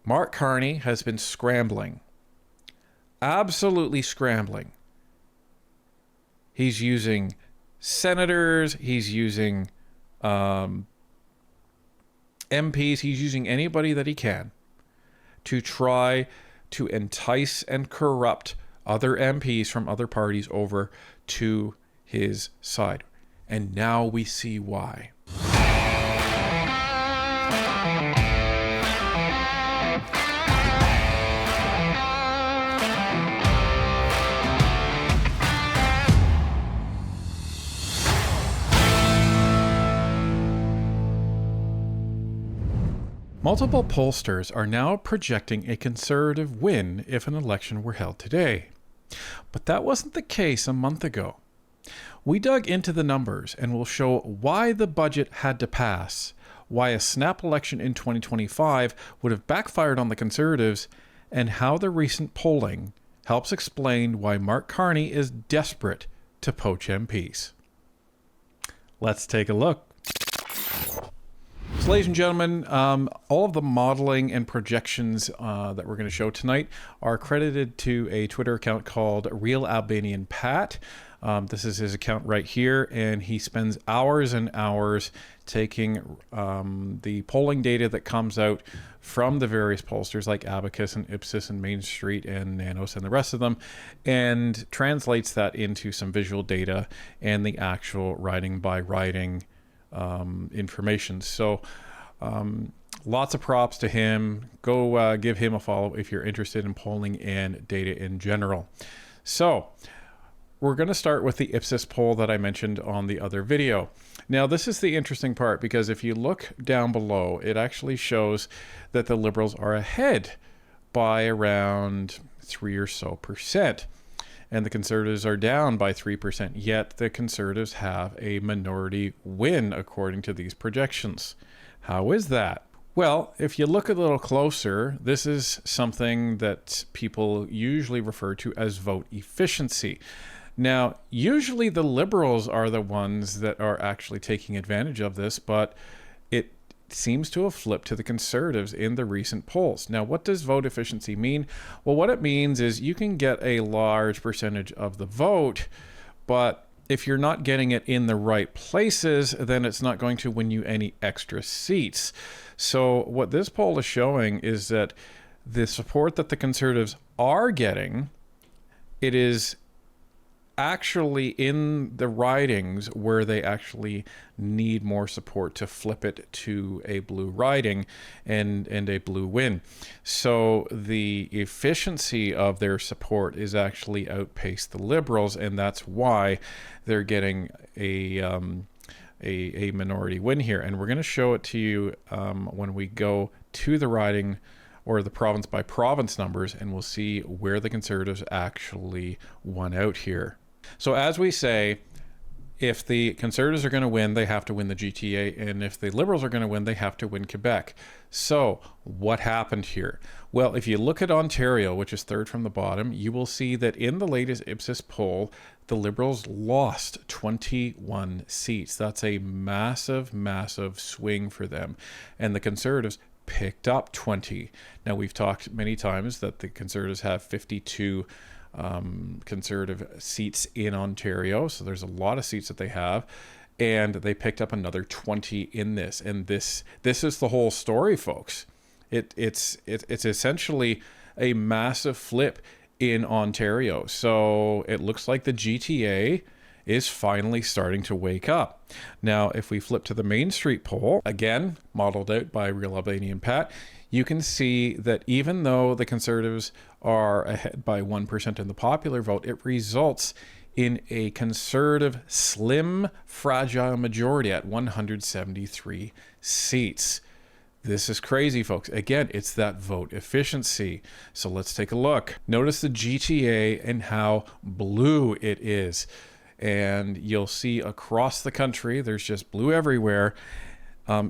Mark Carney has been scrambling, absolutely scrambling. He's using senators, he's using MPs, he's using anybody that he can to try to entice and corrupt other MPs from other parties over to his side. And now we see why. Multiple pollsters are now projecting a Conservative win if an election were held today. But that wasn't the case a month ago. We dug into the numbers and will show why the budget had to pass, why a snap election in 2025 would have backfired on the Conservatives, and how the recent polling helps explain why Mark Carney is desperate to poach MPs. Let's take a look. So, ladies and gentlemen, all of the modeling and projections that we're going to show tonight are credited to a Twitter account called Real Albanian Pat. This is his account right here, and he spends hours and hours taking the polling data that comes out from the various pollsters like Abacus and Ipsos and Main Street and Nanos and the rest of them, and translates that into some visual data and the actual riding by riding information. So lots of props to him. Go give him a follow if you're interested in polling and data in general. So we're going to start with the Ipsos poll that I mentioned on the other video. Now, this is the interesting part, because if you look down below, it actually shows that the Liberals are ahead by around 3 or so percent. And the Conservatives are down by 3%, yet the Conservatives have a minority win according to these projections. How is that? Well, if you look a little closer, this is something that people usually refer to as vote efficiency. Now, usually the Liberals are the ones that are actually taking advantage of this, but it seems to have flipped to the Conservatives in the recent polls. Now, what does vote efficiency mean? Well, what it means is you can get a large percentage of the vote, but if you're not getting it in the right places, then it's not going to win you any extra seats. So what this poll is showing is that the support that the Conservatives are getting, it is actually in the ridings where they actually need more support to flip it to a blue riding and a blue win. So the efficiency of their support is actually outpaced the Liberals, and that's why they're getting a minority win here. And we're going to show it to you when we go to the riding or the province by province numbers, and we'll see where the Conservatives actually won out here. So as we say, if the Conservatives are going to win, they have to win the GTA, and if the Liberals are going to win, they have to win Quebec. So what happened here? Well, if you look at Ontario, which is third from the bottom, you will see that in the latest Ipsos poll, the Liberals lost 21 seats. That's a massive, massive swing for them. And the Conservatives picked up 20. Now, we've talked many times that the Conservatives have 52 Conservative seats in Ontario, so there's a lot of seats that they have, and they picked up another 20 in this, and this is the whole story, folks. It's essentially a massive flip in Ontario. So it looks like the GTA is finally starting to wake up. Now, if we flip to the Main Street poll, again modeled out by Real Albanian Pat, you can see that even though the Conservatives are ahead by 1% in the popular vote, it results in a Conservative slim, fragile majority at 173 seats. This is crazy, folks. Again, it's that vote efficiency. So let's take a look. Notice the GTA and how blue it is. And you'll see across the country, there's just blue everywhere.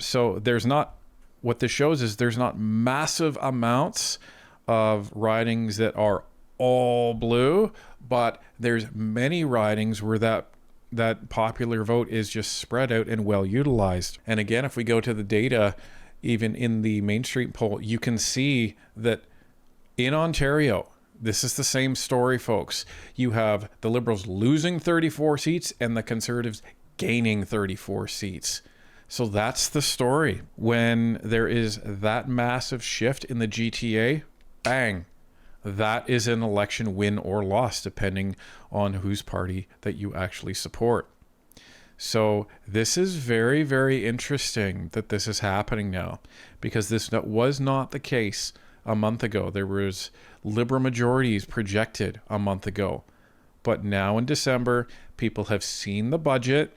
So there's not, what this shows is there's not massive amounts of ridings that are all blue, but there's many ridings where that popular vote is just spread out and well utilized. And again, if we go to the data, even in the Main Street poll, you can see that in Ontario, this is the same story, folks. You have the Liberals losing 34 seats and the Conservatives gaining 34 seats. So that's the story. When there is that massive shift in the GTA, bang, that is an election win or loss, depending on whose party that you actually support. So this is very, very interesting that this is happening now, because this was not the case a month ago. There was Liberal majorities projected a month ago. But now in December, people have seen the budget,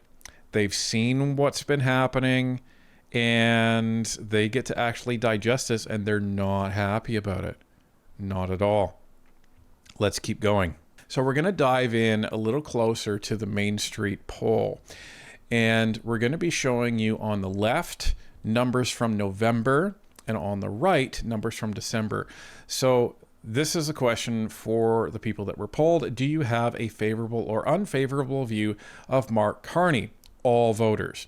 they've seen what's been happening, and they get to actually digest this, and they're not happy about it. Not at all. Let's keep going. So we're going to dive in a little closer to the Main Street poll. And we're going to be showing you on the left numbers from November and on the right numbers from December. So this is a question for the people that were polled. Do you have a favorable or unfavorable view of Mark Carney? All voters.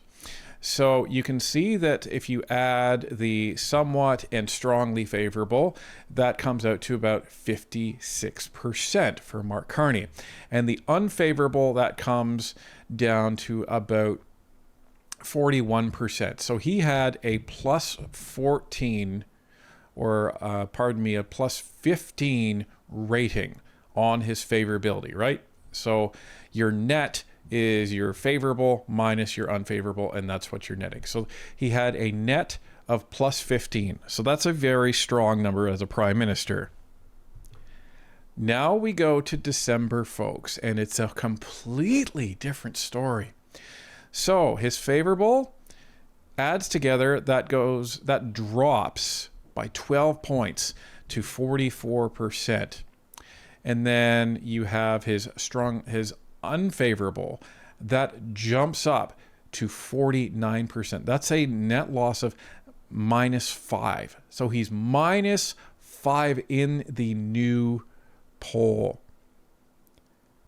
So you can see that if you add the somewhat and strongly favorable, that comes out to about 56% for Mark Carney. And the unfavorable, that comes down to about 41%. So he had a plus 14, or pardon me, a plus 15 rating on his favorability, right? So your net is your favorable minus your unfavorable, and that's what you're netting. So he had a net of plus 15. So that's a very strong number as a prime minister. Now we go to December, folks, and it's a completely different story. So his favorable adds together, that drops by 12 points to 44%. And then you have his unfavorable, that jumps up to 49%. That's a net loss of -5. So he's -5 in the new poll.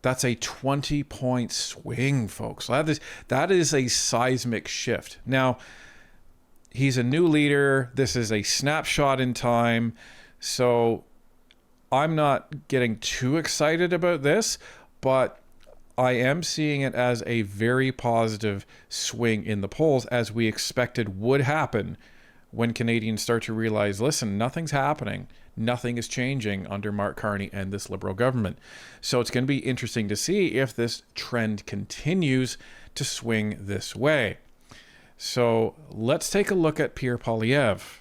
That's a 20-point swing, folks. That is a seismic shift. Now, he's a new leader. This is a snapshot in time. So I'm not getting too excited about this, but I am seeing it as a very positive swing in the polls, as we expected would happen when Canadians start to realize, listen, nothing's happening. Nothing is changing under Mark Carney and this Liberal government. So it's going to be interesting to see if this trend continues to swing this way. So let's take a look at Pierre Poilievre.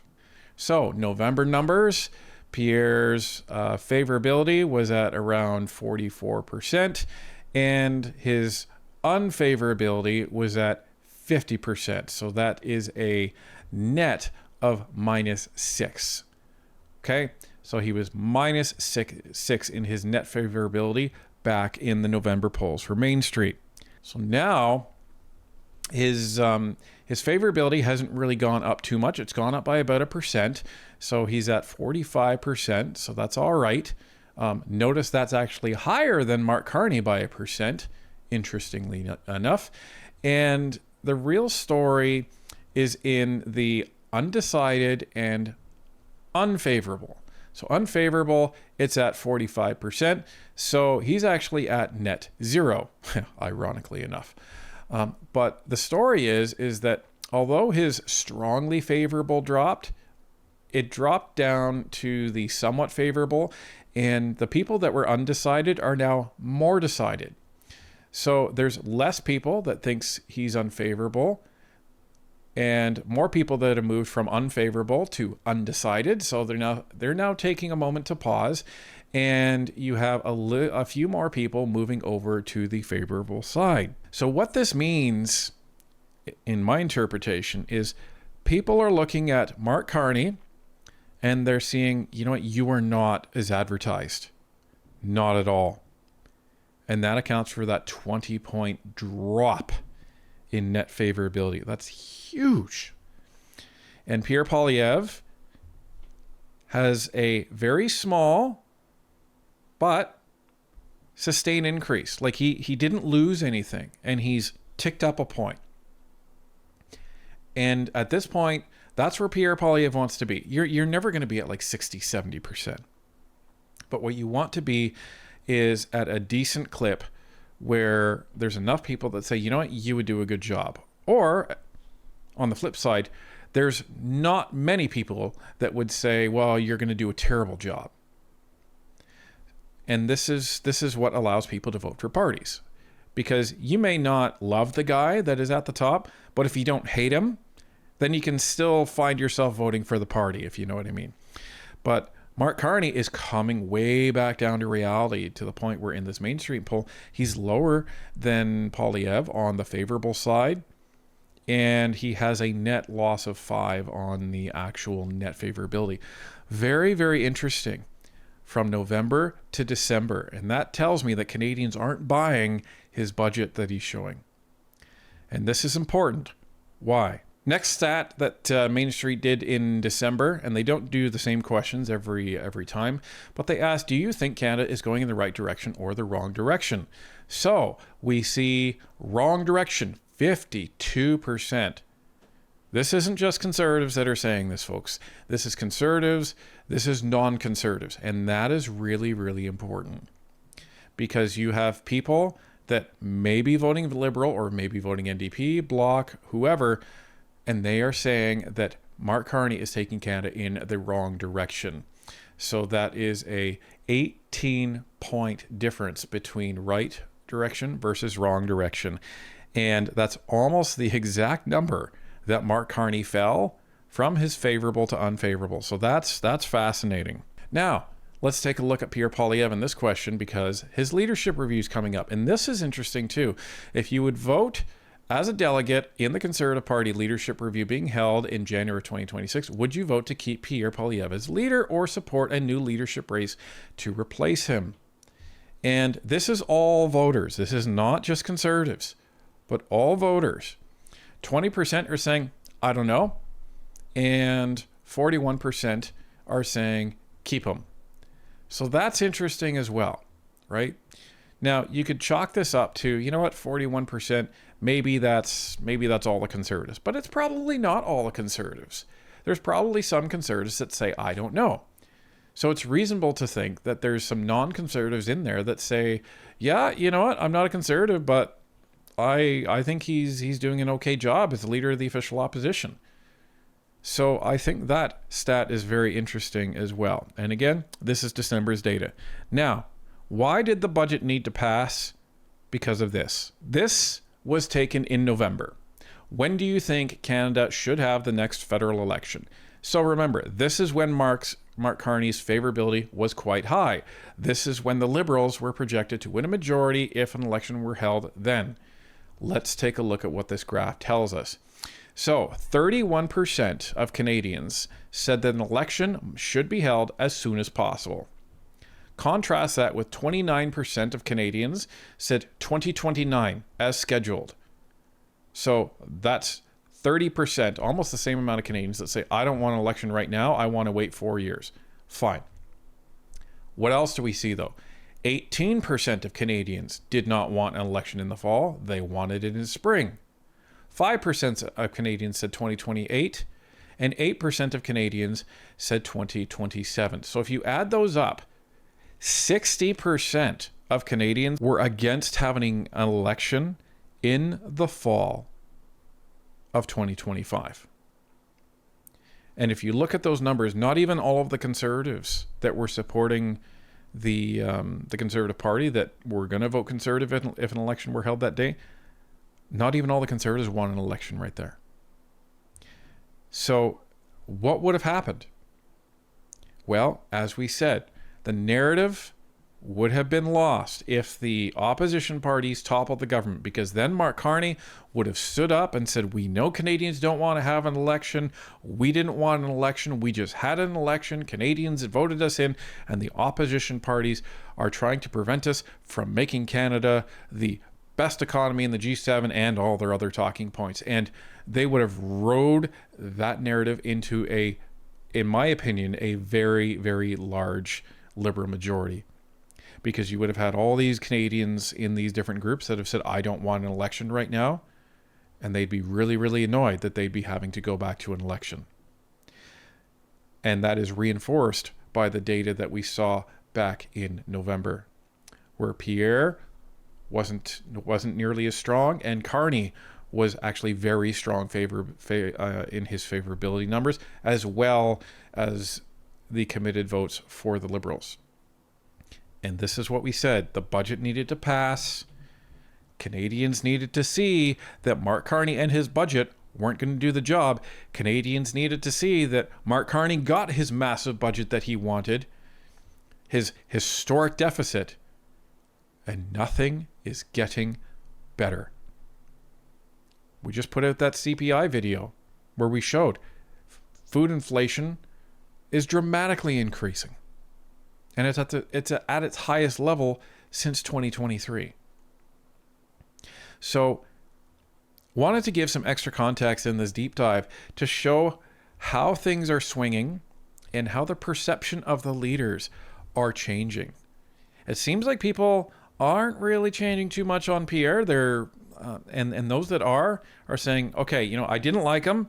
So November numbers, Pierre's favorability was at around 44%. And his unfavorability was at 50%. So that is a net of -6. Okay, so he was -6 in his net favorability back in the November polls for Main Street. So now his favorability hasn't really gone up too much. It's gone up by about 1%. So he's at 45%. So that's all right. Notice that's actually higher than Mark Carney by 1%, interestingly enough. And the real story is in the undecided and unfavorable. So unfavorable, it's at 45%. So he's actually at net 0, ironically enough. But the story is that although his strongly favorable dropped, it dropped down to the somewhat favorable, and the people that were undecided are now more decided. So there's less people that thinks he's unfavorable, and more people that have moved from unfavorable to undecided. So they're now taking a moment to pause, and you have a few more people moving over to the favorable side. So what this means, in my interpretation, is people are looking at Mark Carney and they're seeing, you know what, you are not as advertised. Not at all. And that accounts for that 20-point drop in net favorability. That's huge. And Pierre Poilievre has a very small but sustained increase. Like he didn't lose anything, and he's ticked up a point. And at this point, That's where Pierre Poilievre wants to be. You're never going to be at like 60, 70%. But what you want to be is at a decent clip where there's enough people that say, you know what, you would do a good job. Or on the flip side, there's not many people that would say, well, you're going to do a terrible job. And this is what allows people to vote for parties. Because you may not love the guy that is at the top, but if you don't hate him, then you can still find yourself voting for the party, if you know what I mean. But Mark Carney is coming way back down to reality, to the point where in this Main Street poll, he's lower than Poilievre on the favorable side. And he has a net loss of 5 on the actual net favorability. Very, very interesting from November to December. And that tells me that Canadians aren't buying his budget that he's showing. And this is important. Why? Next stat that Main Street did in December, and they don't do the same questions every time, but they asked, do you think Canada is going in the right direction or the wrong direction? So we see wrong direction, 52%. This isn't just conservatives that are saying this, folks. This is conservatives, this is non-conservatives, and that is really, really important. Because you have people that may be voting Liberal or maybe voting NDP, Bloc, whoever, and they are saying that Mark Carney is taking Canada in the wrong direction. So that is a 18-point difference between right direction versus wrong direction. And that's almost the exact number that Mark Carney fell from his favorable to unfavorable. So that's fascinating. Now, let's take a look at Pierre Poilievre in this question, because his leadership review is coming up. And this is interesting too. If you would vote as a delegate in the Conservative Party leadership review being held in January 2026, would you vote to keep Pierre Poilievre as leader or support a new leadership race to replace him? And this is all voters. This is not just conservatives, but all voters. 20% are saying, I don't know. And 41% are saying, keep him. So that's interesting as well, right? Now, you could chalk this up to, you know what, 41%, maybe that's all the conservatives. But it's probably not all the conservatives. There's probably some conservatives that say, I don't know. So it's reasonable to think that there's some non-conservatives in there that say, yeah, you know what, I'm not a conservative, but I think he's doing an okay job as the leader of the official opposition. So I think that stat is very interesting as well. And again, this is December's data. Now, why did the budget need to pass? Because of this. This was taken in November. When do you think Canada should have the next federal election? So remember, this is when Mark Carney's favorability was quite high. This is when the Liberals were projected to win a majority if an election were held then. Let's take a look at what this graph tells us. So 31% of Canadians said that an election should be held as soon as possible. Contrast that with 29% of Canadians said 2029 as scheduled. So that's 30%, almost the same amount of Canadians that say, I don't want an election right now, I want to wait 4 years. Fine. What else do we see though? 18% of Canadians did not want an election in the fall, they wanted it in spring. 5% of Canadians said 2028, and 8% of Canadians said 2027. So if you add those up, 60% of Canadians were against having an election in the fall of 2025. And if you look at those numbers, not even all of the conservatives that were supporting the Conservative Party that were going to vote Conservative if an election were held that day, not even all the Conservatives won an election right there. So what would have happened? Well, as we said, the narrative would have been lost if the opposition parties toppled the government, because then Mark Carney would have stood up and said, we know Canadians don't want to have an election. We didn't want an election. We just had an election. Canadians had voted us in, and the opposition parties are trying to prevent us from making Canada the best economy in the G7 and all their other talking points. And they would have rode that narrative into in my opinion, a very, very large Liberal majority. Because you would have had all these Canadians in these different groups that have said, I don't want an election right now. And they'd be really, really annoyed that they'd be having to go back to an election. And that is reinforced by the data that we saw back in November, where Pierre wasn't nearly as strong, and Carney was actually very strong in his favorability numbers, as well as the committed votes for the Liberals. And this is what we said. The budget needed to pass. Canadians needed to see that Mark Carney and his budget weren't going to do the job. Canadians needed to see that Mark Carney got his massive budget that he wanted, his historic deficit, and nothing is getting better. We just put out that CPI video where we showed food inflation is dramatically increasing. And it's at its highest level since 2023. So, wanted to give some extra context in this deep dive to show how things are swinging and how the perception of the leaders are changing. It seems like people aren't really changing too much on Pierre. They're and those that are saying, okay, I didn't like him.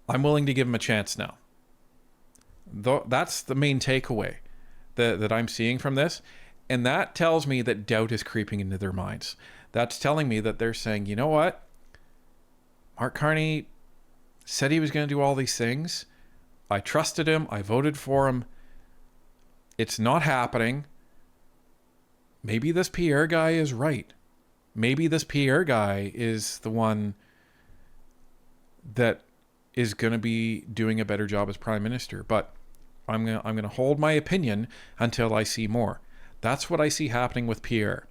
I'm willing to give him a chance now. That's the main takeaway that I'm seeing from this. And that tells me that doubt is creeping into their minds. That's telling me that they're saying, you know what? Mark Carney said he was going to do all these things. I trusted him. I voted for him. It's not happening. Maybe this Pierre guy is right. Maybe this Pierre guy is the one that is going to be doing a better job as prime minister. But I'm going to hold my opinion until I see more. That's what I see happening with Pierre.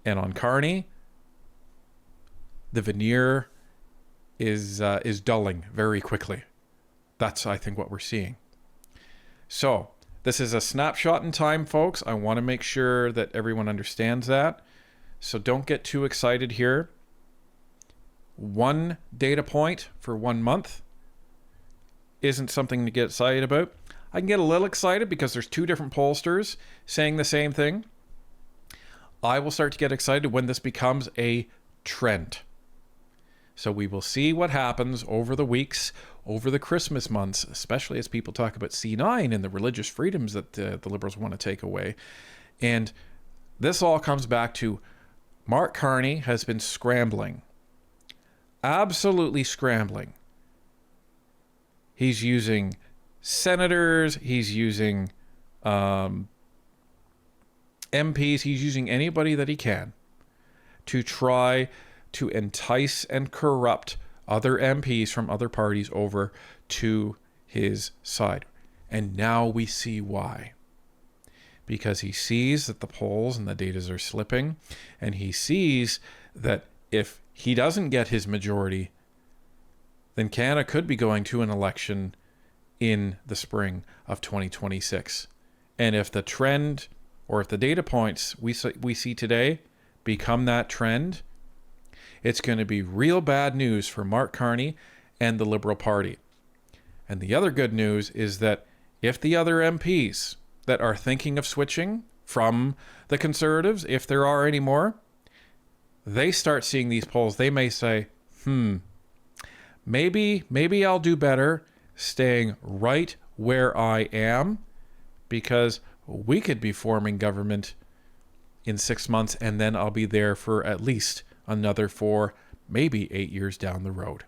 And on Carney, the veneer is dulling very quickly. That's, I think, what we're seeing. So this is a snapshot in time, folks. I want to make sure that everyone understands that. So don't get too excited here. One data point for 1 month isn't something to get excited about. I can get a little excited because there's 2 different pollsters saying the same thing. I will start to get excited when this becomes a trend. So we will see what happens over the weeks, over the Christmas months, especially as people talk about C9 and the religious freedoms that the Liberals want to take away. And this all comes back to Mark Carney has been scrambling, absolutely scrambling. He's using senators, he's using MPs, he's using anybody that he can to try to entice and corrupt other MPs from other parties over to his side. And now we see why. Because he sees that the polls and the data are slipping, and he sees that if he doesn't get his majority, then Canada could be going to an election in the spring of 2026. And if the trend, or if the data points we see today become that trend, it's going to be real bad news for Mark Carney and the Liberal Party. And the other good news is that if the other MPs that are thinking of switching from the Conservatives, if there are any more, they start seeing these polls, they may say, maybe I'll do better staying right where I am, because we could be forming government in 6 months and then I'll be there for at least another 4, maybe 8 years down the road.